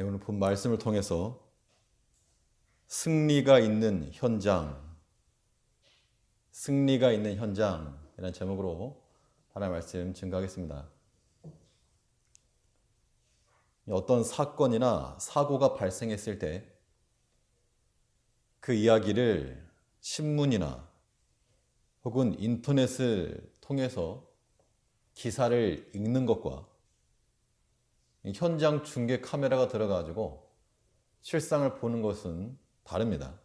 오늘 본 말씀을 통해서 승리가 있는 현장, 승리가 있는 현장이라는 제목으로 하나님의 말씀 증거하겠습니다. 어떤 사건이나 사고가 발생했을 때 그 이야기를 신문이나 혹은 인터넷을 통해서 기사를 읽는 것과 현장 중계 카메라가 들어가지고 실상을 보는 것은 다릅니다.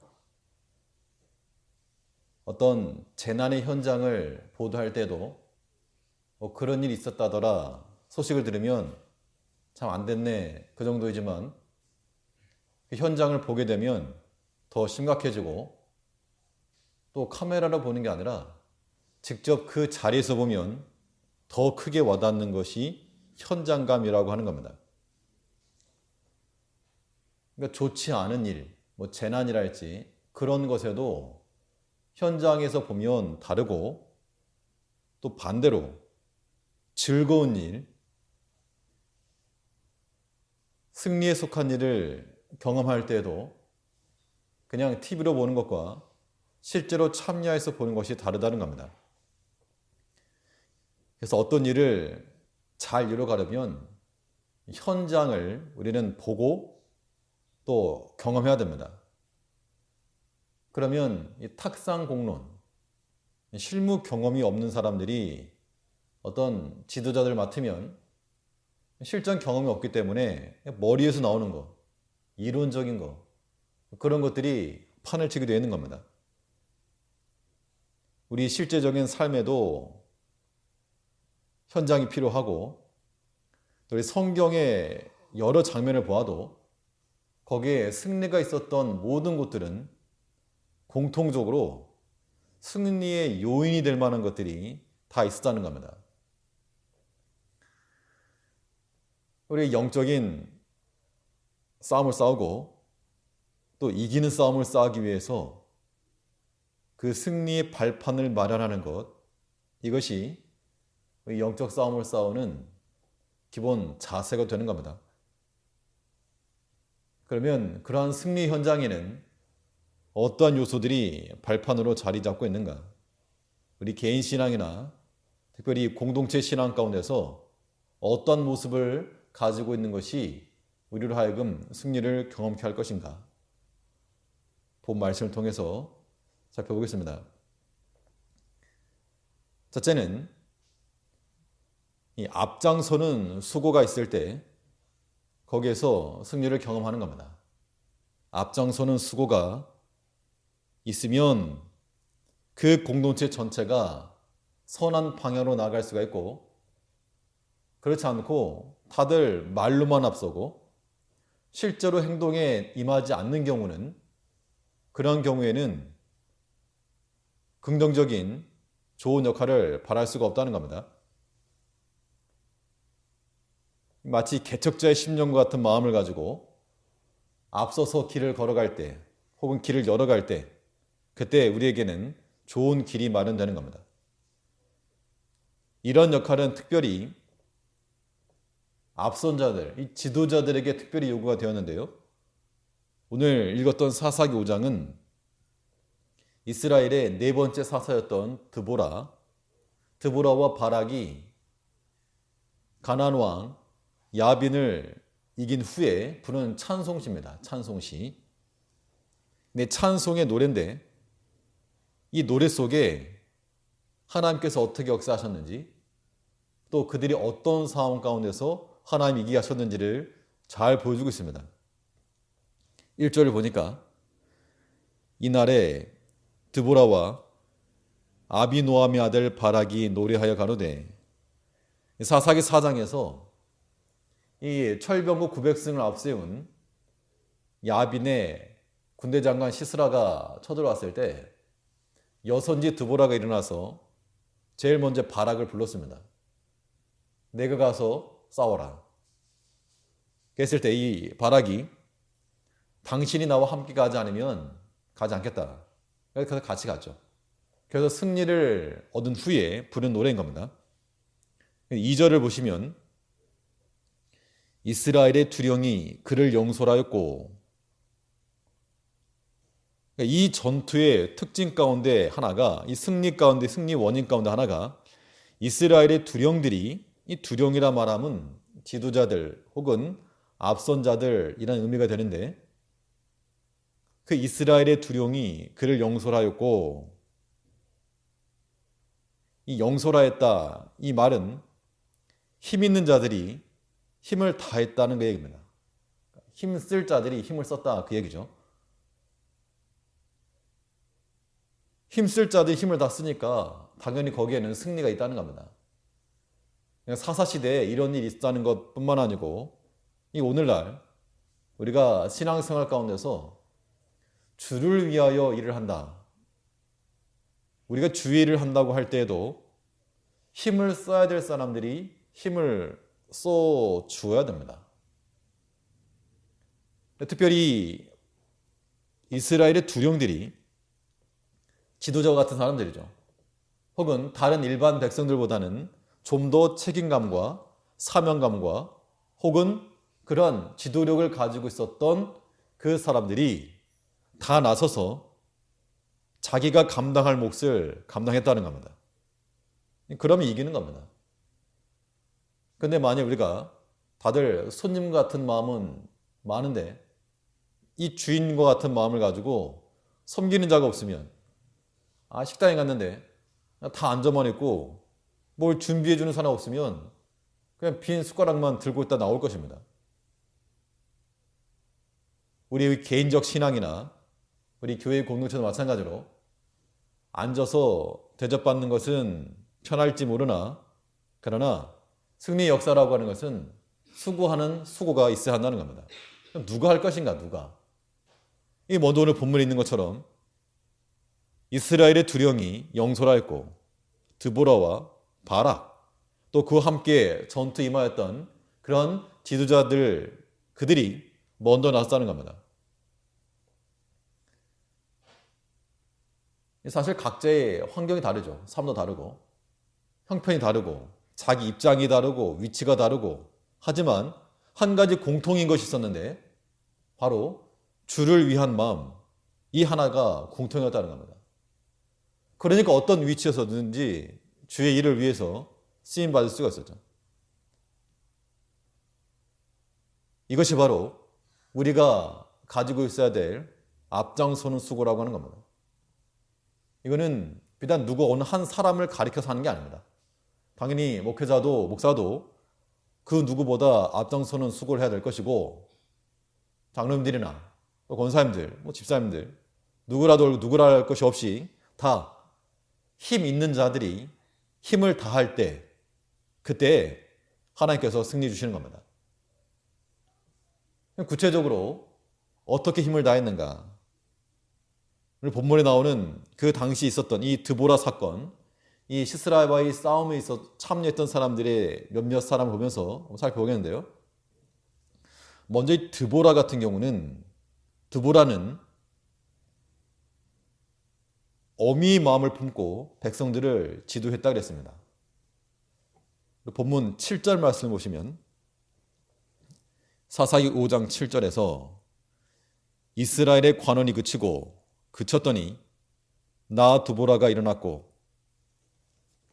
어떤 재난의 현장을 보도할 때도 그런 일이 있었다더라 소식을 들으면 참 안 됐네 그 정도이지만 그 현장을 보게 되면 더 심각해지고 또 카메라로 보는 게 아니라 직접 그 자리에서 보면 더 크게 와닿는 것이 현장감이라고 하는 겁니다. 그러니까 좋지 않은 일, 재난이라 할지 그런 것에도 현장에서 보면 다르고 또 반대로 즐거운 일, 승리에 속한 일을 경험할 때에도 그냥 TV로 보는 것과 실제로 참여해서 보는 것이 다르다는 겁니다. 그래서 어떤 일을 잘 이뤄가려면 현장을 우리는 보고 또 경험해야 됩니다. 그러면 이 탁상 공론, 실무 경험이 없는 사람들이 어떤 지도자들을 맡으면 실전 경험이 없기 때문에 머리에서 나오는 거, 이론적인 거, 그런 것들이 판을 치게 되는 겁니다. 우리 실제적인 삶에도 현장이 필요하고 또 우리 성경의 여러 장면을 보아도 거기에 승리가 있었던 모든 곳들은 공통적으로 승리의 요인이 될 만한 것들이 다 있었다는 겁니다. 우리 영적인 싸움을 싸우고 또 이기는 싸움을 싸우기 위해서 그 승리의 발판을 마련하는 것, 이것이 영적 싸움을 싸우는 기본 자세가 되는 겁니다. 그러면 그러한 승리 현장에는 어떠한 요소들이 발판으로 자리 잡고 있는가? 우리 개인 신앙이나 특별히 공동체 신앙 가운데서 어떠한 모습을 가지고 있는 것이 우리로 하여금 승리를 경험케 할 것인가? 본 말씀을 통해서 살펴보겠습니다. 첫째는 이 앞장서는 수고가 있을 때 거기에서 승리를 경험하는 겁니다. 앞장서는 수고가 있으면 그 공동체 전체가 선한 방향으로 나아갈 수가 있고, 그렇지 않고 다들 말로만 앞서고 실제로 행동에 임하지 않는 경우는, 그런 경우에는 긍정적인 좋은 역할을 발할 수가 없다는 겁니다. 마치 개척자의 심령과 같은 마음을 가지고 앞서서 길을 걸어갈 때 혹은 길을 열어갈 때 그때 우리에게는 좋은 길이 마련되는 겁니다. 이런 역할은 특별히 앞선 자들, 이 지도자들에게 특별히 요구가 되었는데요. 오늘 읽었던 사사기 5장은 이스라엘의 네 번째 사사였던 드보라와 바락이 가나안 왕 야빈을 이긴 후에 부르는 찬송시입니다. 찬송시. 네, 찬송의 노래인데 이 노래 속에 하나님께서 어떻게 역사하셨는지 또 그들이 어떤 상황 가운데서 하나님 이기게 하셨는지를 잘 보여주고 있습니다. 1절을 보니까 이날에 드보라와 아비노함의 아들 바락이 노래하여 가로되, 사사기 4장에서 이 철병거 900승을 앞세운 야빈의 군대 장관 시스라가 쳐들어왔을 때 여선지 드보라가 일어나서 제일 먼저 바락을 불렀습니다. 내가 가서 싸워라. 그랬을 때 이 바락이 당신이 나와 함께 가지 않으면 가지 않겠다. 그래서 같이 갔죠. 그래서 승리를 얻은 후에 부른 노래인 겁니다. 2절을 보시면 이스라엘의 두령이 그를 영솔하였고, 이 전투의 특징 가운데 하나가, 이 승리 가운데, 승리 원인 가운데 하나가 이스라엘의 두령들이, 이 두령이라 말하면 지도자들 혹은 앞선자들이라는 의미가 되는데, 그 이스라엘의 두령이 그를 영솔하였고, 이 영솔하였다, 이 말은 힘 있는 자들이 힘을 다했다는 그 얘기입니다. 힘쓸 자들이 힘을 썼다, 그 얘기죠. 힘쓸 자들이 힘을 다 쓰니까 당연히 거기에는 승리가 있다는 겁니다. 사사시대에 이런 일이 있다는 것뿐만 아니고, 이 오늘날 우리가 신앙생활 가운데서 주를 위하여 일을 한다, 우리가 주의 일을 한다고 할 때에도 힘을 써야 될 사람들이 힘을 써 주어야 됩니다. 특별히 이스라엘의 두령들이 지도자 같은 사람들이죠. 혹은 다른 일반 백성들보다는 좀 더 책임감과 사명감과 혹은 그런 지도력을 가지고 있었던 그 사람들이 다 나서서 자기가 감당할 몫을 감당했다는 겁니다. 그러면 이기는 겁니다. 근데 만약 우리가 다들 손님 같은 마음은 많은데 이 주인과 같은 마음을 가지고 섬기는 자가 없으면, 식당에 갔는데 다 앉아만 있고 뭘 준비해 주는 사람 없으면 그냥 빈 숟가락만 들고 있다 나올 것입니다. 우리의 개인적 신앙이나 우리 교회 공동체도 마찬가지로 앉아서 대접받는 것은 편할지 모르나, 그러나 승리의 역사라고 하는 것은 수고하는 수고가 있어야 한다는 겁니다. 그럼 누가 할 것인가, 누가? 이 먼저 오늘 본문에 있는 것처럼 이스라엘의 두령이 영솔하였고, 드보라와 바락, 또 그와 함께 전투에 임하였던 그런 지도자들, 그들이 먼저 나섰다는 겁니다. 사실 각자의 환경이 다르죠. 삶도 다르고 형편이 다르고 자기 입장이 다르고 위치가 다르고, 하지만 한 가지 공통인 것이 있었는데 바로 주를 위한 마음, 이 하나가 공통이었다는 겁니다. 그러니까 어떤 위치에서든지 주의 일을 위해서 쓰임받을 수가 있었죠. 이것이 바로 우리가 가지고 있어야 될 앞장서는 수고라고 하는 겁니다. 이거는 비단 누구 어느 한 사람을 가리켜서 하는 게 아닙니다. 당연히 목회자도 목사도 그 누구보다 앞장서는 수고를 해야 될 것이고, 장로님들이나 또 권사님들, 집사님들, 누구라도 누구라 할 것이 없이 다 힘 있는 자들이 힘을 다할 때, 그때 하나님께서 승리 주시는 겁니다. 구체적으로 어떻게 힘을 다했는가? 오늘 본문에 나오는 그 당시 있었던 이 드보라 사건, 이 시스라와의 싸움에 있어 참여했던 사람들의 몇몇 사람을 보면서 살펴보겠는데요. 먼저 이 드보라 같은 경우는, 드보라는 어미의 마음을 품고 백성들을 지도했다 그랬습니다. 본문 7절 말씀을 보시면 사사기 5장 7절에서 이스라엘의 관원이 그쳤더니 나 드보라가 일어났고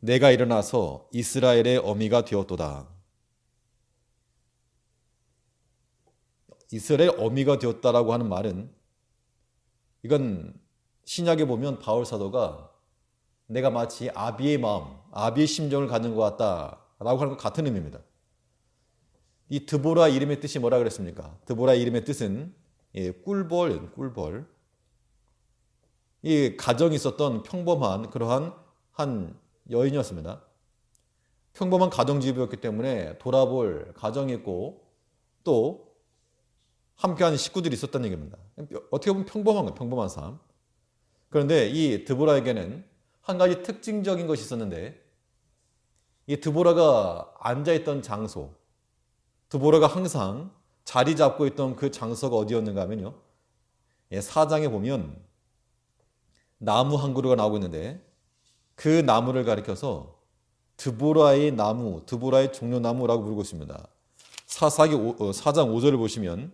내가 일어나서 이스라엘의 어미가 되었도다. 이스라엘 어미가 되었다라고 하는 말은, 이건 신약에 보면 바울 사도가 내가 마치 아비의 마음, 아비의 심정을 가진 것 같다라고 하는 것 같은 의미입니다. 이 드보라 이름의 뜻이 뭐라 그랬습니까? 드보라 이름의 뜻은 꿀벌. 이 가정이 있었던 평범한 그러한 한 여인이었습니다. 평범한 가정주부였기 때문에 돌아볼 가정이 있고 또 함께하는 식구들이 있었다는 얘기입니다. 어떻게 보면 평범한 거예요. 평범한 삶. 그런데 이 드보라에게는 한 가지 특징적인 것이 있었는데, 이 드보라가 앉아있던 장소, 드보라가 항상 자리 잡고 있던 그 장소가 어디였는가 하면요, 4장에 보면 나무 한 그루가 나오고 있는데, 그 나무를 가리켜서 드보라의 나무, 드보라의 종려나무라고 부르고 있습니다. 사사기 4장 5절을 보시면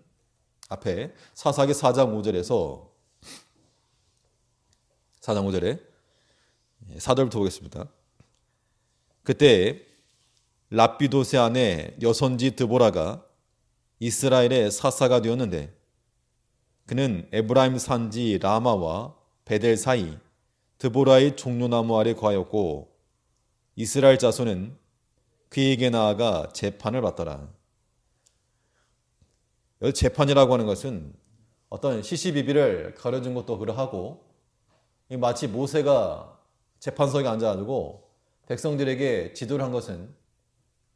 앞에 사사기 4장 5절에서 4장 5절에 4절부터 보겠습니다. 그때 랍비도세 아내 여선지 드보라가 이스라엘의 사사가 되었는데 그는 에브라임 산지 라마와 베델 사이 드보라의 종려나무 아래 거하였고 이스라엘 자손은 그에게 나아가 재판을 받더라. 여기 재판이라고 하는 것은 어떤 시시비비를 가려준 것도 그러하고 마치 모세가 재판석에 앉아가지고 백성들에게 지도를 한 것은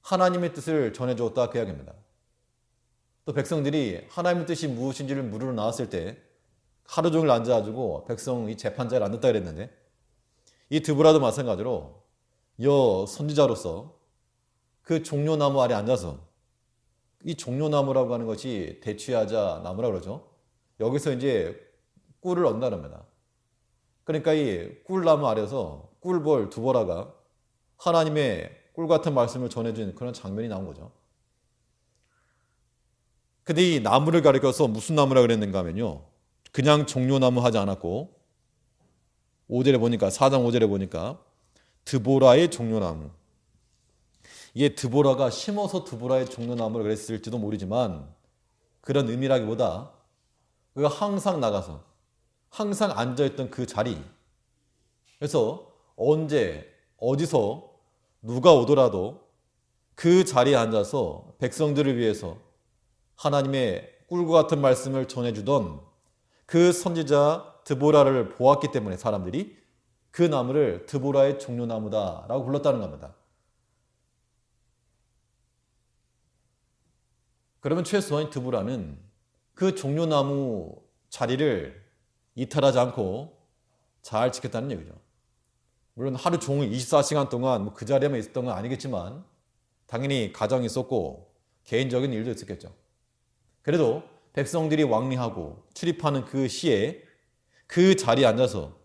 하나님의 뜻을 전해주었다 그 이야기입니다. 또 백성들이 하나님의 뜻이 무엇인지를 물으러 나왔을 때 하루 종일 앉아가지고 백성 이 재판자를 앉았다 그랬는데 이 드보라도 마찬가지로 여 선지자로서 그 종려나무 아래 앉아서 이 종려나무라고 하는 것이 대추야자 나무라고 그러죠. 여기서 이제 꿀을 얻는다는 겁니다. 그러니까 이 꿀나무 아래서 꿀벌 두보라가 하나님의 꿀 같은 말씀을 전해준 그런 장면이 나온 거죠. 근데 이 나무를 가리켜서 무슨 나무라 그랬는가 하면요. 그냥 종려나무 하지 않았고 5절에 보니까 4장 5절에 보니까 드보라의 종려나무. 이게 드보라가 심어서 드보라의 종려나무를 그랬을지도 모르지만 그런 의미라기보다 그가 항상 나가서 항상 앉아있던 그 자리. 그래서 언제 어디서 누가 오더라도 그 자리에 앉아서 백성들을 위해서 하나님의 꿀과 같은 말씀을 전해주던 그 선지자 드보라를 보았기 때문에 사람들이 그 나무를 드보라의 종려나무다라고 불렀다는 겁니다. 그러면 최소한 드보라는 그 종려나무 자리를 이탈하지 않고 잘 지켰다는 얘기죠. 물론 하루 종일 24시간 동안 그 자리에만 있었던 건 아니겠지만 당연히 가정이 있었고 개인적인 일도 있었겠죠. 그래도 백성들이 왕래하고 출입하는 그 시에 그 자리에 앉아서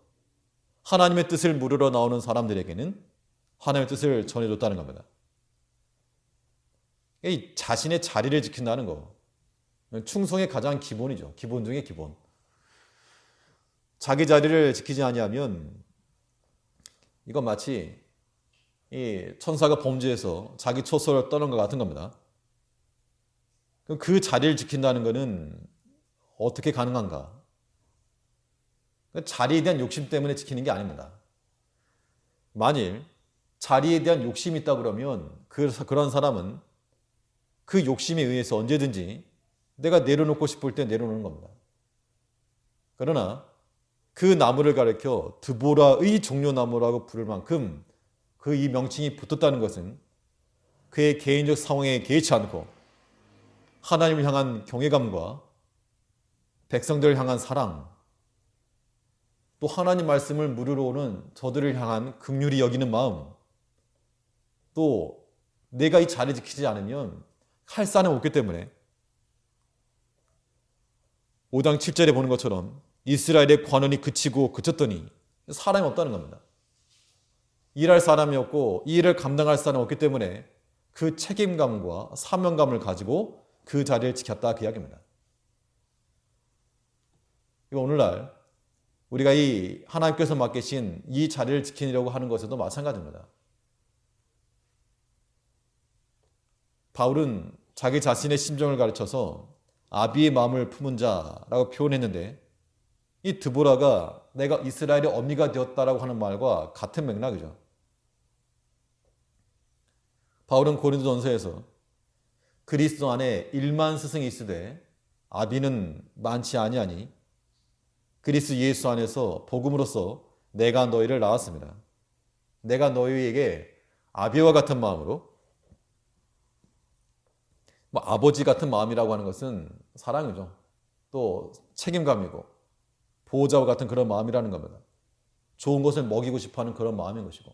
하나님의 뜻을 물으러 나오는 사람들에게는 하나님의 뜻을 전해줬다는 겁니다. 이 자신의 자리를 지킨다는 거 충성의 가장 기본이죠. 기본 중에 기본. 자기 자리를 지키지 아니하면 이건 마치 이 천사가 범죄해서 자기 초소를 떠난 것 같은 겁니다. 그 자리를 지킨다는 것은 어떻게 가능한가? 자리에 대한 욕심 때문에 지키는 게 아닙니다. 만일 자리에 대한 욕심이 있다 그러면 그런 사람은 그 욕심에 의해서 언제든지 내가 내려놓고 싶을 때 내려놓는 겁니다. 그러나 그 나무를 가리켜 드보라의 종려나무라고 부를 만큼 그 이 명칭이 붙었다는 것은 그의 개인적 상황에 개의치 않고 하나님을 향한 경외감과 백성들을 향한 사랑, 또 하나님 말씀을 물으러 오는 저들을 향한 긍휼히 여기는 마음, 또 내가 이 자리 지키지 않으면 칼산에 없기 때문에 5장 7절에 보는 것처럼 이스라엘의 관원이 그쳤더니 사람이 없다는 겁니다. 일할 사람이 없고 이 일을 감당할 사람이 없기 때문에 그 책임감과 사명감을 가지고 그 자리를 지켰다 그 이야기입니다. 오늘날 우리가 이 하나님께서 맡기신 이 자리를 지키려고 하는 것에도 마찬가지입니다. 바울은 자기 자신의 심정을 가르쳐서 아비의 마음을 품은 자라고 표현했는데 이 드보라가 내가 이스라엘의 어미가 되었다라고 하는 말과 같은 맥락이죠. 바울은 고린도전서에서 그리스도 안에 1만 스승이 있으되 아비는 많지 아니하니 그리스도 예수 안에서 복음으로써 내가 너희를 낳았습니다. 내가 너희에게 아비와 같은 마음으로 아버지 같은 마음이라고 하는 것은 사랑이죠. 또 책임감이고 보호자와 같은 그런 마음이라는 겁니다. 좋은 것을 먹이고 싶어하는 그런 마음인 것이고.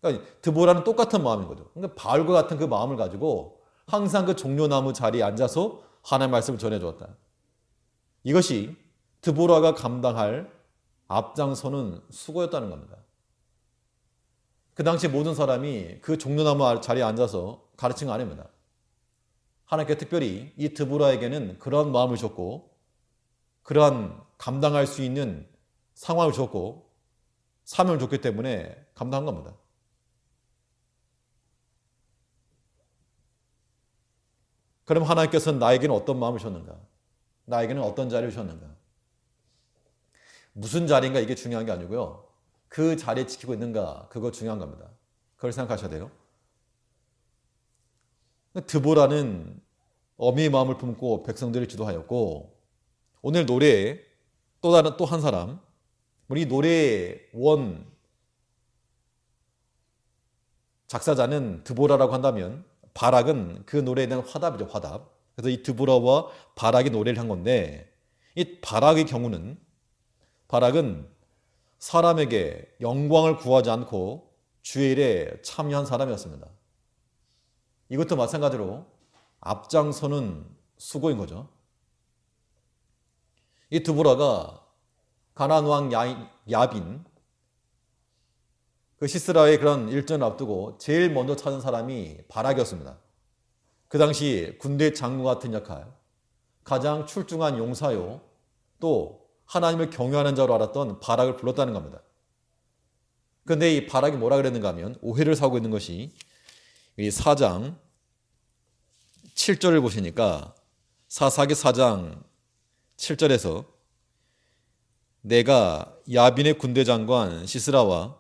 그러니까 드보라는 똑같은 마음인 거죠. 그러니까 바울과 같은 그 마음을 가지고 항상 그 종려나무 자리에 앉아서 하나님의 말씀을 전해주었다. 이것이 드보라가 감당할 앞장서는 수고였다는 겁니다. 그 당시 모든 사람이 그 종려나무 자리에 앉아서 가르친 거 아닙니다. 하나님께 특별히 이 드보라에게는 그러한 마음을 줬고 그러한 감당할 수 있는 상황을 줬고 사명을 줬기 때문에 감당한 겁니다. 그럼 하나님께서는 나에게는 어떤 마음을 주셨는가? 나에게는 어떤 자리를 주셨는가? 무슨 자리인가 이게 중요한 게 아니고요. 그 자리에 지키고 있는가 그거 중요한 겁니다. 그걸 생각하셔야 돼요. 드보라는 어미의 마음을 품고 백성들을 지도하였고 오늘 노래에 또 한 사람 우리 노래의 원 작사자는 드보라라고 한다면 바락은 그 노래에 대한 화답이죠. 화답. 그래서 이 드보라와 바락이 노래를 한 건데 이 바락의 경우는 바락은 사람에게 영광을 구하지 않고 주의 일에 참여한 사람이었습니다. 이것도 마찬가지로 앞장서는 수고인 거죠. 이 드보라가 가나안 왕 야빈 그 시스라의 그런 일전을 앞두고 제일 먼저 찾은 사람이 바락이었습니다. 그 당시 군대 장군 같은 역할, 가장 출중한 용사요, 또 하나님을 경외하는 자로 알았던 바락을 불렀다는 겁니다. 그런데 이 바락이 뭐라 그랬는가 하면 오해를 사고 있는 것이 이 4장 7절을 보시니까 사사기 4장 7절에서 내가 야빈의 군대 장관 시스라와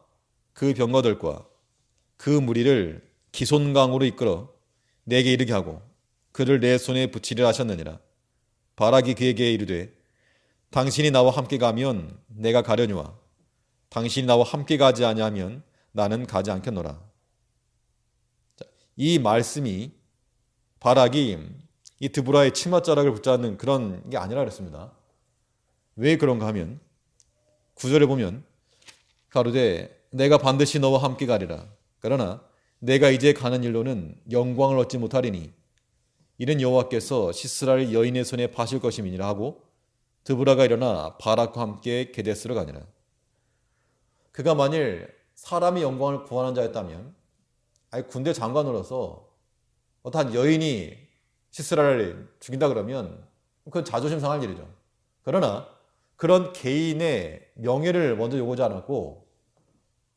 그 병거들과 그 무리를 기손강으로 이끌어 내게 이르게 하고 그를 내 손에 붙이려 하셨느니라. 바락이 그에게 이르되 당신이 나와 함께 가면 내가 가려니와 당신이 나와 함께 가지 아니하면 나는 가지 않겠노라. 이 말씀이 바락이 이 드보라의 치맛자락을 붙잡는 그런 게 아니라 그랬습니다. 왜 그런가 하면 9절에 보면 가로되 내가 반드시 너와 함께 가리라. 그러나 내가 이제 가는 일로는 영광을 얻지 못하리니 이는 여호와께서 시스라를 여인의 손에 파실 것임이니라 하고 드보라가 일어나 바락과 함께 게데스로 가니라. 그가 만일 사람이 영광을 구하는 자였다면 아니 군대 장관으로서 어떠한 여인이 시스라를 죽인다 그러면 그건 자존심 상할 일이죠. 그러나 그런 개인의 명예를 먼저 요구하지 않았고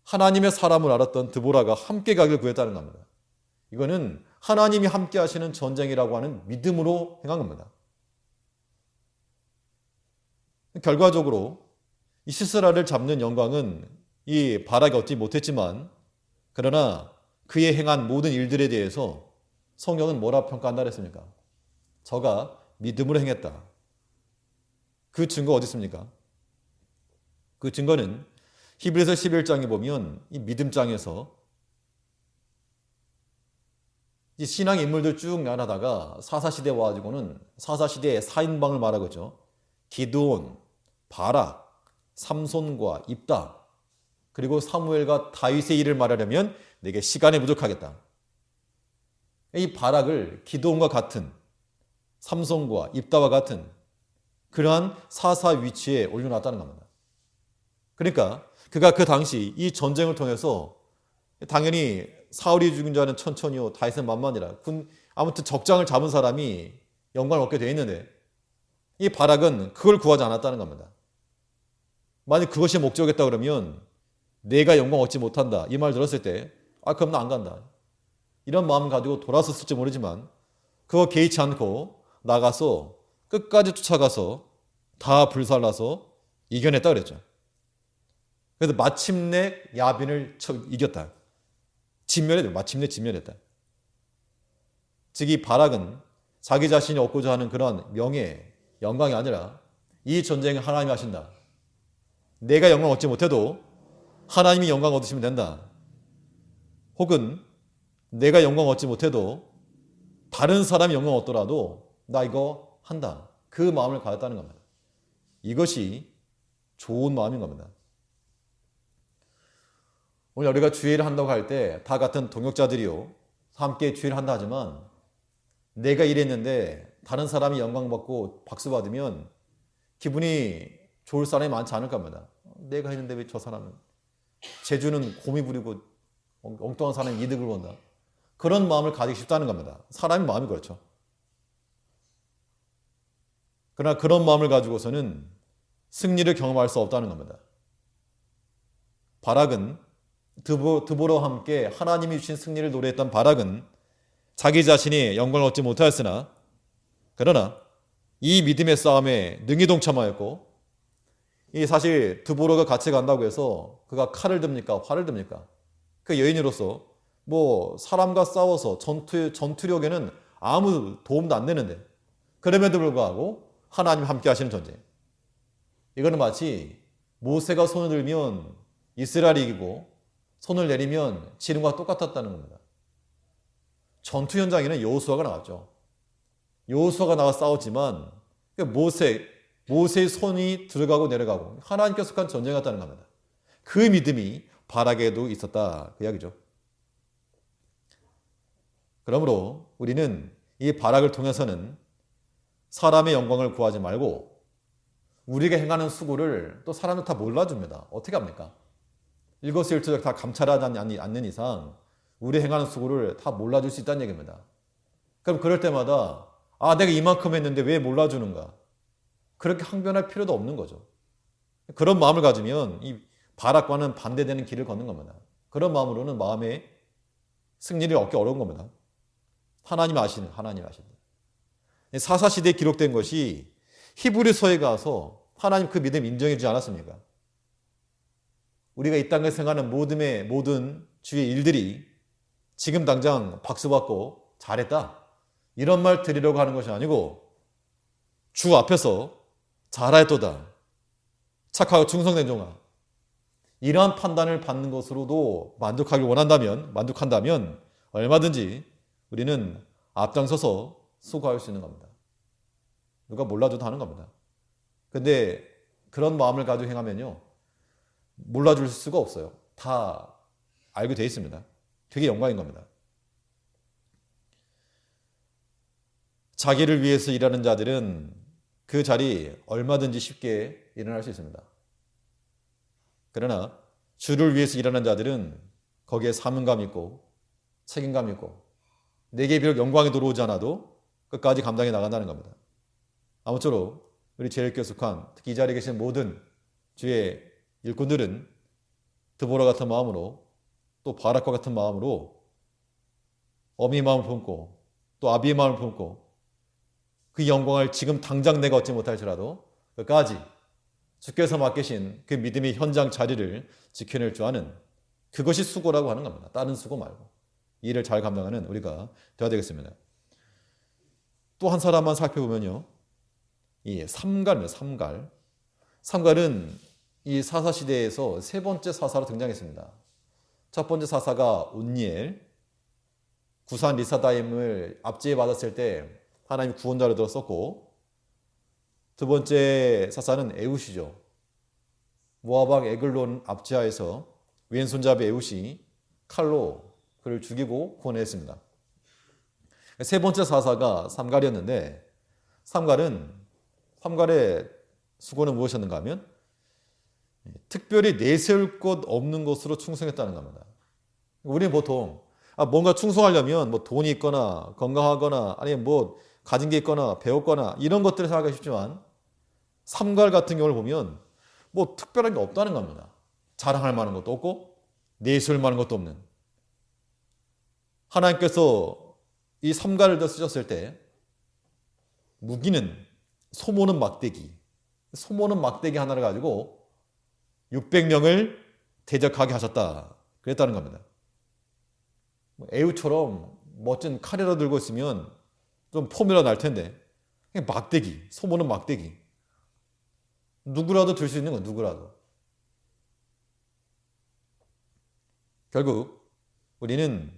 하나님의 사람을 알았던 드보라가 함께 가길 구했다는 겁니다. 이거는 하나님이 함께 하시는 전쟁이라고 하는 믿음으로 행한 겁니다. 결과적으로 이 시스라를 잡는 영광은 이 바락이 얻지 못했지만 그러나 그의 행한 모든 일들에 대해서 성경은 뭐라 평가한다 그랬습니까? 저가 믿음으로 행했다. 그 증거 어디 있습니까? 그 증거는 히브리서 11장에 보면 이 믿음장에서 이 신앙 인물들 쭉 나눠다가 사사시대 와가지고는 사사시대의 4인방을 말하겠죠. 기드온, 바락, 삼손과 입다 그리고 사무엘과 다윗의 일을 말하려면 내게 시간이 부족하겠다. 이 바락을 기드온과 같은 삼손과 입다와 같은 그러한 사사 위치에 올려놨다는 겁니다. 그러니까 그가 그 당시 이 전쟁을 통해서 당연히 사울이 죽인 자는 천천히요 다윗은 만만이라 아무튼 적장을 잡은 사람이 영광을 얻게 되어 있는데 이 바락은 그걸 구하지 않았다는 겁니다. 만약 그것이 목적이었다 그러면 내가 영광 얻지 못한다 이 말 들었을 때 그럼 나 안 간다 이런 마음 가지고 돌아섰을지 모르지만 그거 개의치 않고 나가서 끝까지 쫓아가서 다 불살라서 이겨냈다 그랬죠. 그래서 마침내 야빈을 이겼다. 진멸했다. 마침내 진멸했다. 즉 이 바락은 자기 자신이 얻고자 하는 그런 명예, 영광이 아니라 이 전쟁을 하나님이 하신다. 내가 영광 얻지 못해도 하나님이 영광 얻으시면 된다. 혹은 내가 영광 얻지 못해도 다른 사람이 영광 얻더라도 나 이거 한다. 그 마음을 가졌다는 겁니다. 이것이 좋은 마음인 겁니다. 오늘 우리가 주일을 한다고 할 때 다 같은 동역자들이요 함께 주일을 한다 하지만 내가 일했는데 다른 사람이 영광 받고 박수 받으면 기분이 좋을 사람이 많지 않을 겁니다. 내가 했는데 왜 저 사람은 제주는 곰이 부리고 엉뚱한 사람이 이득을 본다. 그런 마음을 가지기 쉽다는 겁니다. 사람의 마음이 그렇죠. 그러나 그런 마음을 가지고서는 승리를 경험할 수 없다는 겁니다. 바락은 드보라와 함께 하나님이 주신 승리를 노래했던 바락은 자기 자신이 영광을 얻지 못하였으나 그러나 이 믿음의 싸움에 능히 동참하였고 이 사실 드보라가 같이 간다고 해서 그가 칼을 듭니까? 활을 듭니까? 그 여인으로서 뭐 사람과 싸워서 전투력에는 아무 도움도 안 되는데 그럼에도 불구하고 하나님 함께 하시는 전쟁. 이거는 마치 모세가 손을 들면 이스라엘이 이기고 손을 내리면 지름과 똑같았다는 겁니다. 전투 현장에는 여호수아가 나왔죠. 여호수아가 나와 싸웠지만 모세의 손이 들어가고 내려가고 하나님께서 한 전쟁이었다는 겁니다. 그 믿음이 바락에도 있었다 그 이야기죠. 그러므로 우리는 이 바락을 통해서는 사람의 영광을 구하지 말고 우리가 행하는 수고를 또 사람들 다 몰라줍니다. 어떻게 합니까? 일거수일투족 다 감찰하지 않는 이상 우리 행하는 수고를 다 몰라줄 수 있다는 얘기입니다. 그럼 그럴 때마다 내가 이만큼 했는데 왜 몰라주는가? 그렇게 항변할 필요도 없는 거죠. 그런 마음을 가지면 이 바락과는 반대되는 길을 걷는 겁니다. 그런 마음으로는 마음의 승리를 얻기 어려운 겁니다. 하나님 아시는. 사사시대에 기록된 것이 히브리서에 가서 하나님 그 믿음 인정해 주지 않았습니까? 우리가 이 땅에 생각하는 모든 주의 일들이 지금 당장 박수받고 잘했다 이런 말 드리려고 하는 것이 아니고 주 앞에서 잘하였도다 착하고 충성된 종아 이러한 판단을 받는 것으로도 만족한다면 얼마든지 우리는 앞장서서 수고할 수 있는 겁니다. 누가 몰라줘도 하는 겁니다. 근데 그런 마음을 가지고 행하면요 몰라줄 수가 없어요. 다 알게 돼 있습니다. 되게 영광인 겁니다. 자기를 위해서 일하는 자들은 그 자리 얼마든지 쉽게 일어날 수 있습니다. 그러나 주를 위해서 일하는 자들은 거기에 사명감 있고 책임감 있고 내게 비록 영광이 들어오지 않아도 끝까지 감당해 나간다는 겁니다. 아무쪼록 우리 제일교회 속한 특히 이 자리에 계신 모든 주의 일꾼들은 드보라 같은 마음으로 또 바락과 같은 마음으로 어미의 마음을 품고 또 아비의 마음을 품고 그 영광을 지금 당장 내가 얻지 못할지라도 끝까지 주께서 맡기신 그 믿음의 현장 자리를 지켜낼 줄 아는 그것이 수고라고 하는 겁니다. 다른 수고 말고 이 일을 잘 감당하는 우리가 되어야 되겠습니다. 또 한 사람만 살펴보면요. 이 삼갈입니다. 삼갈은 이 사사시대에서 세 번째 사사로 등장했습니다. 첫 번째 사사가 온니엘, 구산 리사다임을 압제해 받았을 때 하나님 구원자로 들었었고 두 번째 사사는 에훗이죠. 모압 왕 에글론 압제하에서 왼손잡이 에훗이 칼로 그를 죽이고 구원했습니다. 세 번째 사사가 삼갈이었는데 삼갈의 수고는 무엇이었는가 하면 특별히 내세울 것 없는 것으로 충성했다는 겁니다. 우리는 보통 뭔가 충성하려면 뭐 돈이 있거나 건강하거나 아니면 뭐 가진 게 있거나 배웠거나 이런 것들을 생각하기 쉽지만 삼갈 같은 경우를 보면 뭐 특별한 게 없다는 겁니다. 자랑할 만한 것도 없고 내세울 만한 것도 없는 하나님께서 이 삼갈을 쓰셨을 때 무기는 소모는 막대기 하나를 가지고 600명을 대적하게 하셨다 그랬다는 겁니다. 에우처럼 멋진 칼이라 들고 있으면 좀 폼이라 날 텐데 그냥 막대기, 소모는 막대기 누구라도 들 수 있는 건 누구라도. 결국 우리는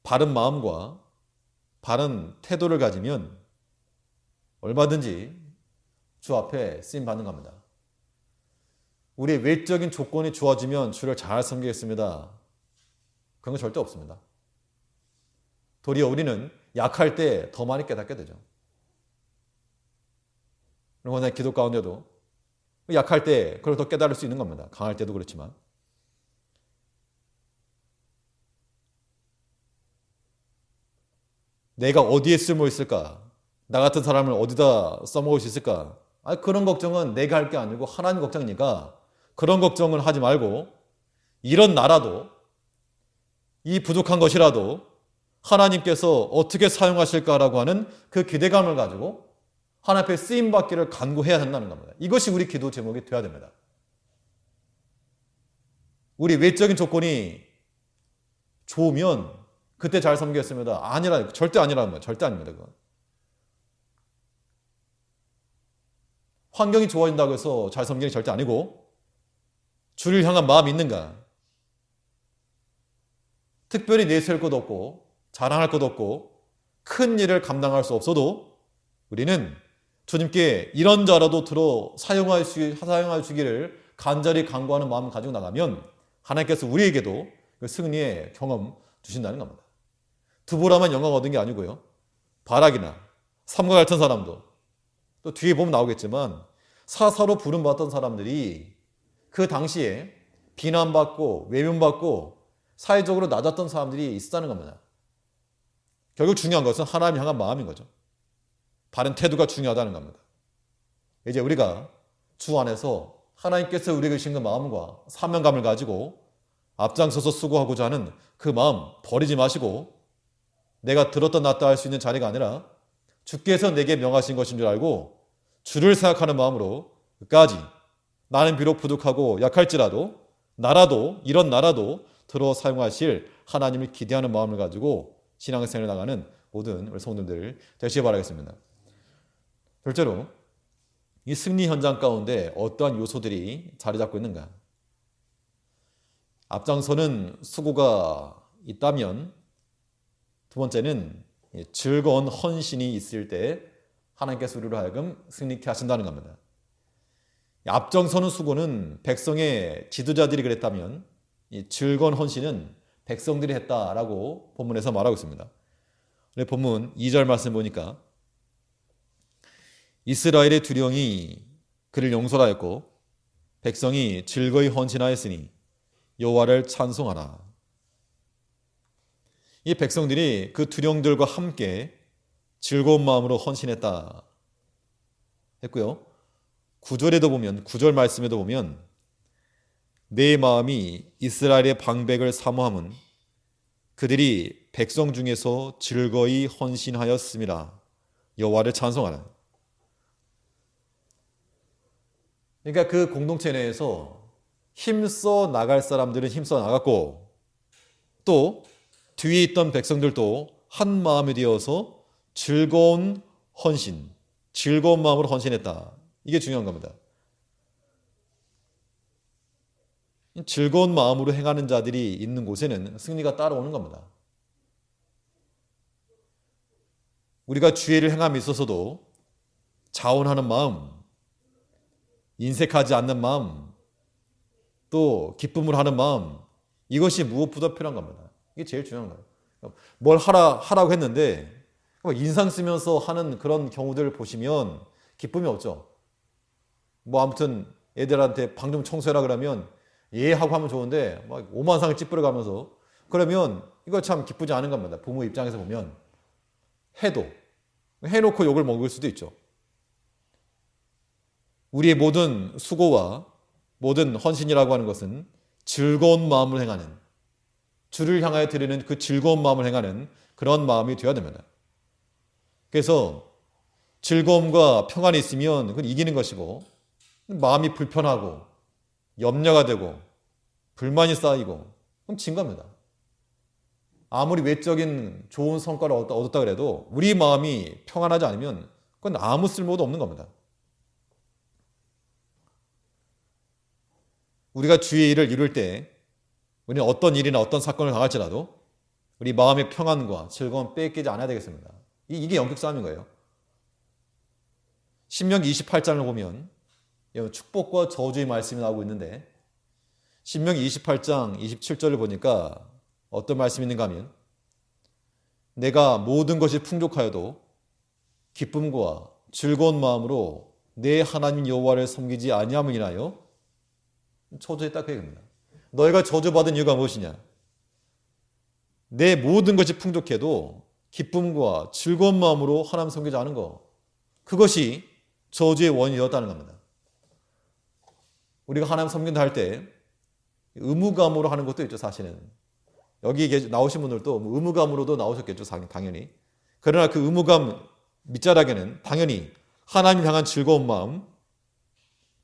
바른 마음과 바른 태도를 가지면 얼마든지 주 앞에 쓰임 받는 겁니다. 우리의 외적인 조건이 좋아지면 주를 잘 섬기겠습니다. 그런 건 절대 없습니다. 도리어 우리는 약할 때 더 많이 깨닫게 되죠. 그리고 내 기도 가운데도 약할 때 그걸 더 깨달을 수 있는 겁니다. 강할 때도 그렇지만. 내가 어디에 쓸모 있을까? 나 같은 사람을 어디다 써먹을 수 있을까? 그런 걱정은 내가 할 게 아니고 하나님 걱정이니까 그런 걱정을 하지 말고 이런 나라도 이 부족한 것이라도 하나님께서 어떻게 사용하실까라고 하는 그 기대감을 가지고 하나님 앞에 쓰임받기를 간구해야 된다는 겁니다. 이것이 우리 기도 제목이 되어야 됩니다. 우리 외적인 조건이 좋으면 그때 잘 섬기겠습니다. 아니라, 절대 아니라는 거예요. 절대 아닙니다. 그건. 환경이 좋아진다고 해서 잘 섬기는 게 절대 아니고 주를 향한 마음이 있는가? 특별히 내세울 것도 없고 자랑할 것도 없고 큰 일을 감당할 수 없어도 우리는 주님께 이런 자라도 들어 사용할 주기를 간절히 간구하는 마음을 가지고 나가면 하나님께서 우리에게도 그 승리의 경험 주신다는 겁니다. 두보라만 영광 얻은 게 아니고요. 바락이나 삼과 같은 사람도 또 뒤에 보면 나오겠지만 사사로 부름받던 사람들이 그 당시에 비난받고 외면받고 사회적으로 낮았던 사람들이 있었다는 겁니다. 결국 중요한 것은 하나님 향한 마음인 거죠. 바른 태도가 중요하다는 겁니다. 이제 우리가 주 안에서 하나님께서 우리에게 주신 그 마음과 사명감을 가지고 앞장서서 수고하고자 하는 그 마음 버리지 마시고 내가 들었다 놨다 할 수 있는 자리가 아니라 주께서 내게 명하신 것인 줄 알고 주를 생각하는 마음으로 끝까지 나는 비록 부족하고 약할지라도 이런 나라도 들어 사용하실 하나님을 기대하는 마음을 가지고 신앙생활을 나가는 모든 우리 성도들 되시기 바라겠습니다. 둘째로 이 승리 현장 가운데 어떠한 요소들이 자리 잡고 있는가? 앞장서는 수고가 있다면 두 번째는 즐거운 헌신이 있을 때 하나님께서 우리로 하여금 승리케 하신다는 겁니다. 앞장서는 수고는 백성의 지도자들이 그랬다면 이 즐거운 헌신은 백성들이 했다라고 본문에서 말하고 있습니다. 본문 2절 말씀 보니까 이스라엘의 두령이 그를 용서하였고 백성이 즐거이 헌신하였으니 여호와를 찬송하라. 이 백성들이 그 두령들과 함께 즐거운 마음으로 헌신했다 했고요. 9절 말씀에도 보면 내 마음이 이스라엘의 방백을 사모함은 그들이 백성 중에서 즐거이 헌신하였음이라. 여호와를 찬송하라. 그러니까 그 공동체 내에서 힘써 나갈 사람들은 힘써 나갔고 또 뒤에 있던 백성들도 한 마음이 되어서 즐거운 헌신, 즐거운 마음으로 헌신했다. 이게 중요한 겁니다. 즐거운 마음으로 행하는 자들이 있는 곳에는 승리가 따라오는 겁니다. 우리가 주의를 행함에 있어서도 자원하는 마음, 인색하지 않는 마음, 또 기쁨을 하는 마음, 이것이 무엇보다 필요한 겁니다. 이게 제일 중요한 거예요. 뭘 하라고 했는데 인상 쓰면서 하는 그런 경우들을 보시면 기쁨이 없죠. 뭐 아무튼 애들한테 방 좀 청소해라 그러면 예 하고 하면 좋은데 막 오만상을 찌푸려 가면서 그러면 이거 참 기쁘지 않은 겁니다. 부모 입장에서 보면 해놓고 욕을 먹을 수도 있죠. 우리의 모든 수고와 모든 헌신이라고 하는 것은 즐거운 마음을 행하는, 주를 향하여 드리는 그 즐거운 마음을 행하는 그런 마음이 되어야 됩니다. 그래서 즐거움과 평안이 있으면 그건 이기는 것이고 마음이 불편하고 염려가 되고 불만이 쌓이고 그럼 진 겁니다. 아무리 외적인 좋은 성과를 얻었다 그래도 우리 마음이 평안하지 않으면 그건 아무 쓸모도 없는 겁니다. 우리가 주의 일을 이룰 때 우리는 어떤 일이나 어떤 사건을 당할지라도 우리 마음의 평안과 즐거움 뺏기지 않아야 되겠습니다. 이게 영적 싸움인 거예요. 신명기 28장을 보면 축복과 저주의 말씀이 나오고 있는데 신명기 28장 27절을 보니까 어떤 말씀이 있는가 하면 내가 모든 것이 풍족하여도 기쁨과 즐거운 마음으로 내 하나님 여호와를 섬기지 아니함을 인하여 저주했다 그 얘기입니다. 너희가 저주받은 이유가 무엇이냐? 내 모든 것이 풍족해도 기쁨과 즐거운 마음으로 하나님 섬기지 않은 거, 그것이 저주의 원인이었다는 겁니다. 우리가 하나님 섬긴다 할 때 의무감으로 하는 것도 있죠. 사실은 여기 나오신 분들도 의무감으로도 나오셨겠죠. 당연히. 그러나 그 의무감 밑자락에는 당연히 하나님 향한 즐거운 마음,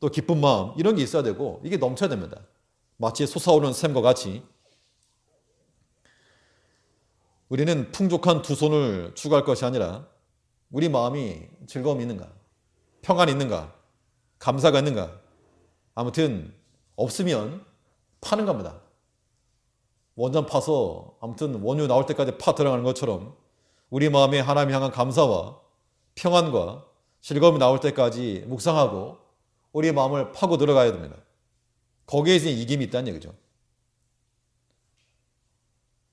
또 기쁜 마음, 이런 게 있어야 되고, 이게 넘쳐야 됩니다. 마치 솟아오르는 샘과 같이. 우리는 풍족한 두 손을 추구할 것이 아니라 우리 마음이 즐거움이 있는가, 평안이 있는가, 감사가 있는가, 아무튼 없으면 파는 겁니다. 원전 파서 아무튼 원유 나올 때까지 파 들어가는 것처럼 우리 마음에 하나님 향한 감사와 평안과 즐거움이 나올 때까지 묵상하고 우리 마음을 파고 들어가야 됩니다. 거기에 이제 이김이 있다는 얘기죠.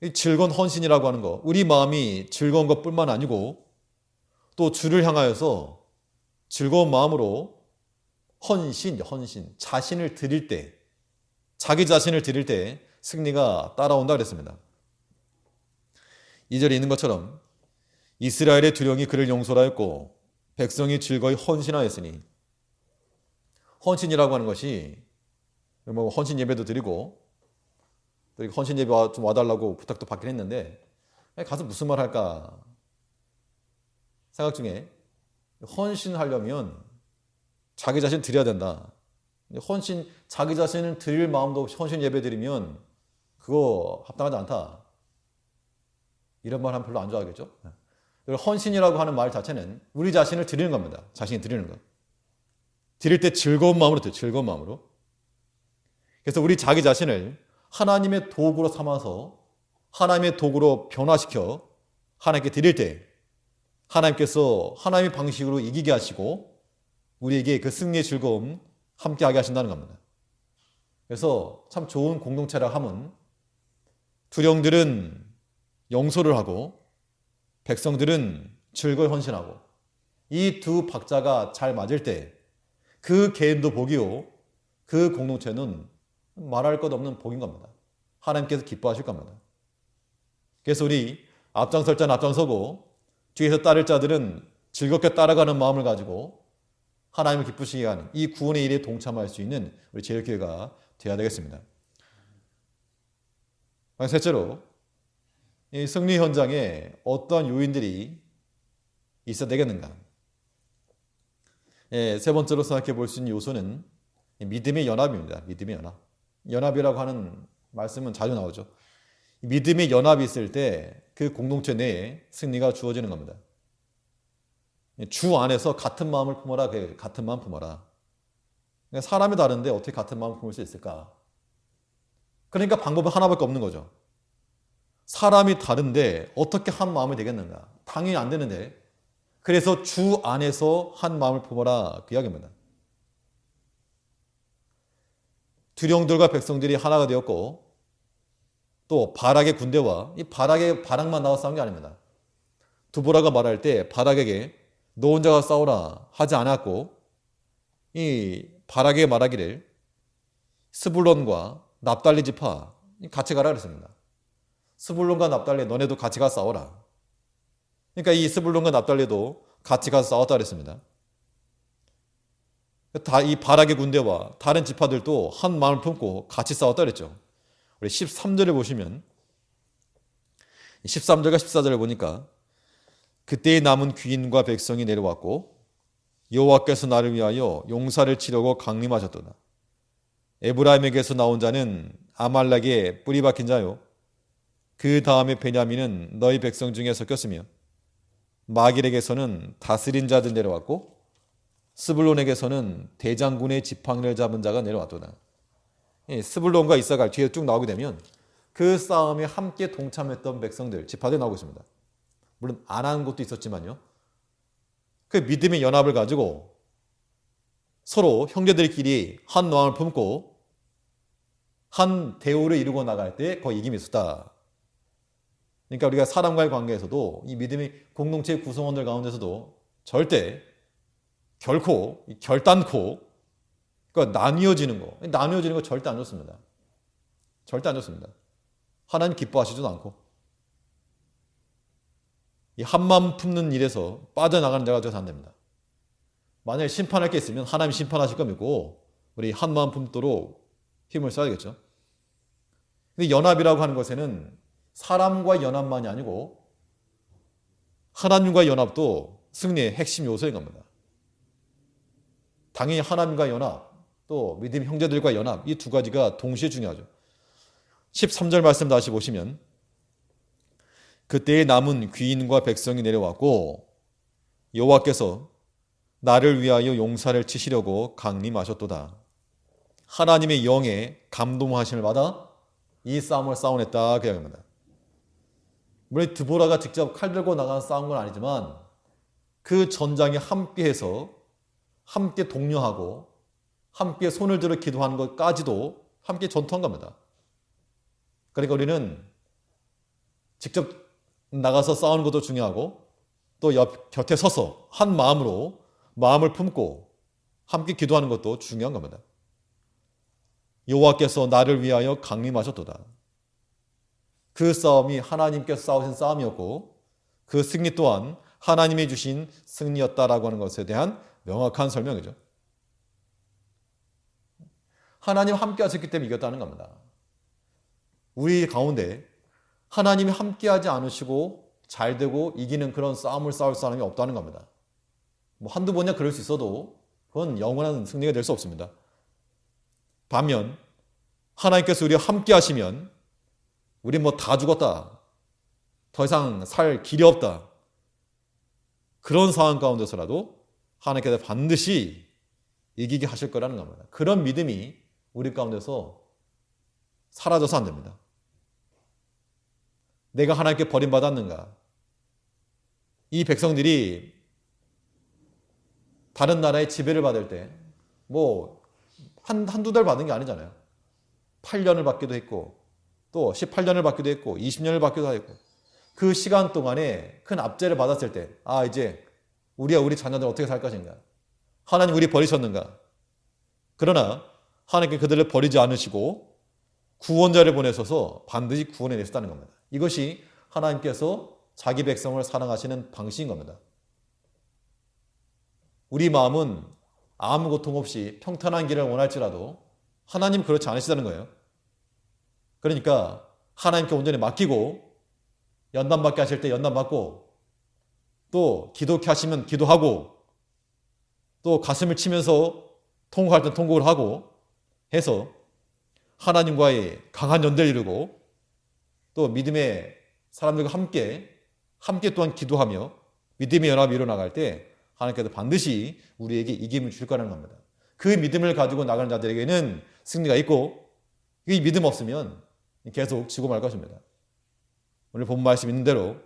이 즐거운 헌신이라고 하는 거, 우리 마음이 즐거운 것뿐만 아니고 또 주를 향하여서 즐거운 마음으로 헌신, 자신을 드릴 때, 자기 자신을 드릴 때 승리가 따라온다 그랬습니다. 2절에 있는 것처럼 이스라엘의 두령이 그를 용서하였고 백성이 즐거이 헌신하였으니, 헌신이라고 하는 것이 뭐 헌신 예배도 드리고 또 헌신 예배 좀 와달라고 부탁도 받긴 했는데, 가서 무슨 말 할까 생각 중에, 헌신하려면 자기 자신 드려야 된다. 자기 자신을 드릴 마음도 없이 헌신 예배 드리면 그거 합당하지 않다. 이런 말 하면 별로 안 좋아하겠죠. 헌신이라고 하는 말 자체는 우리 자신을 드리는 겁니다. 자신이 드리는 것. 드릴 때 즐거운 마음으로 드려요. 즐거운 마음으로. 그래서 우리 자기 자신을 하나님의 도구로 삼아서 하나님의 도구로 변화시켜 하나님께 드릴 때 하나님께서 하나님의 방식으로 이기게 하시고 우리에게 그 승리의 즐거움 함께하게 하신다는 겁니다. 그래서 참 좋은 공동체라 함은 두령들은 용서를 하고 백성들은 즐거이 헌신하고, 이 두 박자가 잘 맞을 때 그 개인도 복이요, 그 공동체는 말할 것 없는 복인 겁니다. 하나님께서 기뻐하실 겁니다. 그래서 우리 앞장설 자는 앞장서고 뒤에서 따를 자들은 즐겁게 따라가는 마음을 가지고 하나님을 기쁘시게 하는 이 구원의 일에 동참할 수 있는 우리 제일교회가 되어야 되겠습니다. 셋째로, 이 승리 현장에 어떠한 요인들이 있어야 되겠는가? 세 번째로 생각해 볼 수 있는 요소는 믿음의 연합입니다. 믿음의 연합. 연합이라고 하는 말씀은 자주 나오죠. 믿음의 연합이 있을 때 그 공동체 내에 승리가 주어지는 겁니다. 주 안에서 같은 마음을 품어라. 같은 마음 품어라. 사람이 다른데 어떻게 같은 마음을 품을 수 있을까? 그러니까 방법은 하나밖에 없는 거죠. 사람이 다른데 어떻게 한 마음이 되겠는가? 당연히 안 되는데, 그래서 주 안에서 한 마음을 품어라, 그 이야기입니다. 두령들과 백성들이 하나가 되었고, 또 바락의 군대와, 이 바락만 나와 싸운 게 아닙니다. 두보라가 말할 때 바락에게 너 혼자가 싸우라 하지 않았고, 이 바락에게 말하기를 스불론과 납달리 지파 같이 가라 그랬습니다. 스불론과 납달리 너네도 같이 가서 싸워라. 그러니까 이 스불론과 납달리도 같이 가서 싸웠다 그랬습니다. 이 바락의 군대와 다른 지파들도 한 마음을 품고 같이 싸웠다 그랬죠. 우리 13절을 보시면 13절과 14절을 보니까 그때의 남은 귀인과 백성이 내려왔고 여호와께서 나를 위하여 용사를 치려고 강림하셨도다. 에브라임에게서 나온 자는 아말렉의 뿌리 박힌 자요, 그 다음에 베냐민은 너희 백성 중에 섞였으며 마길에게서는 다스린 자들 내려왔고 스불론에게서는 대장군의 지팡이를 잡은 자가 내려왔도다. 스불론과 이사갈 뒤에 쭉 나오게 되면 그 싸움에 함께 동참했던 백성들, 지파들이 나오고 있습니다. 물론 안 한 것도 있었지만요. 그 믿음의 연합을 가지고 서로 형제들끼리 한 마음을 품고 한 대우를 이루고 나갈 때 거의 이김이 있었다. 그러니까 우리가 사람과의 관계에서도 이 믿음의 공동체 구성원들 가운데서도 절대 결코 결단코 그러니까 나뉘어지는 거 절대 안 좋습니다. 절대 안 좋습니다. 하나님 기뻐하시지도 않고. 이 한마음 품는 일에서 빠져나가는 자가 되어서 안 됩니다. 만약에 심판할 게 있으면 하나님 심판하실 겁니고 우리 한마음 품도록 힘을 써야겠죠. 근데 연합이라고 하는 것에는 사람과 연합만이 아니고 하나님과 연합도 승리의 핵심 요소인 겁니다. 당연히 하나님과 연합, 또 믿음 형제들과 연합, 이 두 가지가 동시에 중요하죠. 13절 말씀 다시 보시면 그때의 남은 귀인과 백성이 내려왔고 여호와께서 나를 위하여 용사를 치시려고 강림하셨도다. 하나님의 영에 감동하심을 받아 이 싸움을 싸워냈다 그 이야기입니다. 물론 드보라가 직접 칼 들고 나간 싸운 건 아니지만 그 전장에 함께해서 함께 독려하고 함께 손을 들어 기도하는 것까지도 함께 전투한 겁니다. 그러니까 우리는 직접 나가서 싸우는 것도 중요하고 또 옆 곁에 서서 한 마음으로 마음을 품고 함께 기도하는 것도 중요한 겁니다. 여호와께서 나를 위하여 강림하셨도다. 그 싸움이 하나님께서 싸우신 싸움이었고 그 승리 또한 하나님이 주신 승리였다라고 하는 것에 대한 명확한 설명이죠. 하나님 함께 하셨기 때문에 이겼다는 겁니다. 우리 가운데 하나님이 함께하지 않으시고 잘되고 이기는 그런 싸움을 싸울 사람이 없다는 겁니다. 뭐 한두 번이야 그럴 수 있어도 그건 영원한 승리가 될 수 없습니다. 반면 하나님께서 우리와 함께 하시면 우리 뭐 다 죽었다. 더 이상 살 길이 없다. 그런 상황 가운데서라도 하나님께서 반드시 이기게 하실 거라는 겁니다. 그런 믿음이 우리 가운데서 사라져서 안 됩니다. 내가 하나님께 버림받았는가? 이 백성들이 다른 나라의 지배를 받을 때 뭐 한두 달 받은 게 아니잖아요. 8년을 받기도 했고 또 18년을 받기도 했고 20년을 받기도 했고 그 시간 동안에 큰 압제를 받았을 때 이제 우리 자녀들 어떻게 살 것인가? 하나님 우리 버리셨는가? 그러나 하나님께 그들을 버리지 않으시고 구원자를 보내셔서 반드시 구원해 내셨다는 겁니다. 이것이 하나님께서 자기 백성을 사랑하시는 방식인 겁니다. 우리 마음은 아무 고통 없이 평탄한 길을 원할지라도 하나님 그렇지 않으시다는 거예요. 그러니까 하나님께 온전히 맡기고 연단받게 하실 때 연단받고 또 기도케 하시면 기도하고 또 가슴을 치면서 통곡할 때 통곡을 하고 해서 하나님과의 강한 연대를 이루고 또 믿음의 사람들과 함께 또한 기도하며 믿음의 연합이 일어나갈 때 하나님께서 반드시 우리에게 이김을 줄 거라는 겁니다. 그 믿음을 가지고 나가는 자들에게는 승리가 있고 이 믿음 없으면 계속 지고 말 것입니다. 오늘 본 말씀 있는 대로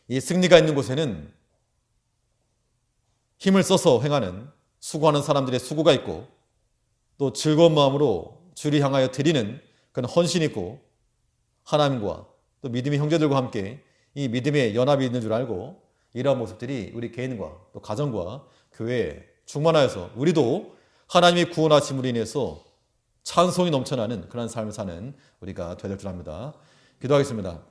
이 승리가 있는 곳에는 힘을 써서 행하는 수고하는 사람들의 수고가 있고 또 즐거운 마음으로 주를 향하여 드리는 그런 헌신이 있고 하나님과 또 믿음의 형제들과 함께 이 믿음의 연합이 있는 줄 알고 이러한 모습들이 우리 개인과 또 가정과 교회에 충만하여서 우리도 하나님의 구원하심으로 인해서 찬송이 넘쳐나는 그런 삶을 사는 우리가 되야 될 줄 압니다. 기도하겠습니다.